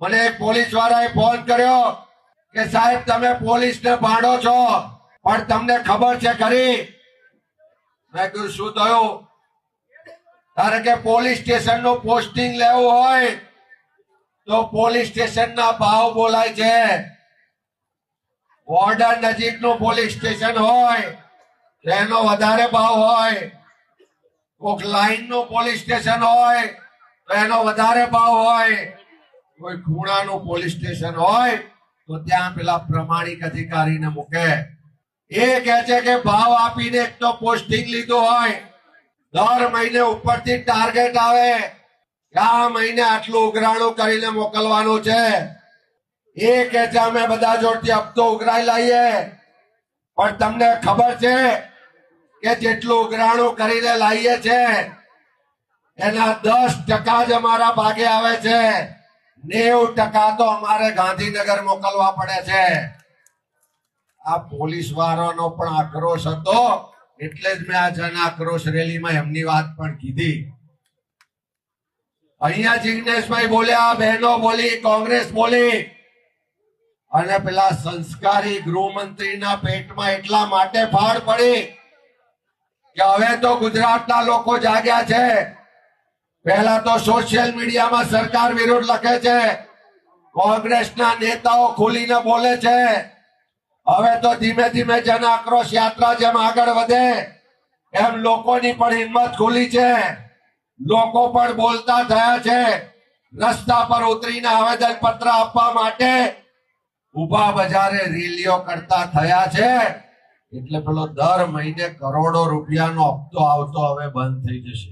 મને એક પોલીસ વાળાએ ફોન કર્યો કે સાહેબ તમે પોલીસને ભાંડો છો પણ તમને ખબર છે ખરી? મેં કીધું શું થયું? કારણ કે પોલીસ સ્ટેશન નું પોસ્ટિંગ લેવું હોય તો પોલીસ સ્ટેશન ના ભાવ બોલાય છે. બોર્ડર નજીક નું પોલીસ સ્ટેશન હોય તો એનો વધારે ભાવ હોય, કોઈક લાઈન નું પોલીસ સ્ટેશન હોય તો એનો વધારે ભાવ હોય, કોઈ ખૂણાનું પોલીસ સ્ટેશન હોય તો ત્યાં પેલા પ્રમાણિક અધિકારીને મૂકે. એ કહે છે કે ભાવ આપીને એક તો પોસ્ટિંગ લીધું હોય, દર મહિને ઉપરથી ટાર્ગેટ આવે કે આ મહિને આટલું ઉઘરાણું કરીને મોકલવાનું છે. એ કહે છે અમે બધા જોડથી હપ્તો ઉઘરાઈ લાવીએ, પણ તમને ખબર છે કે જેટલું ઉઘરાણું કરીને લાવીએ છે એના 10% જ અમારા ભાગે આવે છે, 90% તો અમારે ગાંધીનગર મોકલવા પડે છે. આ પોલીસ વાળાનો પણ આક્રોશ હતો, એટલે જ મેં આ જન આક્રોશ રેલીમાં એમની વાત પણ કીધી. અહીંયા જિગ્નેશભાઈ બોલ્યા, બહેનો બોલી, કોંગ્રેસ બોલી, અને પેલા સંસ્કારી ગૃહમંત્રીના પેટમાં એટલા માટે ફાળ પડી કે હવે તો ગુજરાતના લોકો જાગ્યા છે. પહેલા તો સોશિયલ મીડિયામાં સરકાર વિરુદ્ધ લખે છે, કોંગ્રેસના નેતાઓ ખુલીને બોલે છે. હવે તો ધીમે ધીમે જન આક્રોશ યાત્રા જેમ આગળ વધે એમ લોકોની પણ હિંમત ખુલી છે, લોકો પણ બોલતા થયા છે. રસ્તા પર ઉતરીને આવેદન પત્ર આપવા માટે ઉભા બજારે રેલીઓ કરતા થયા છે. એટલે પેલો દર મહિને કરોડો રૂપિયાનો હપ્તો આવતો હવે બંધ થઈ જશે.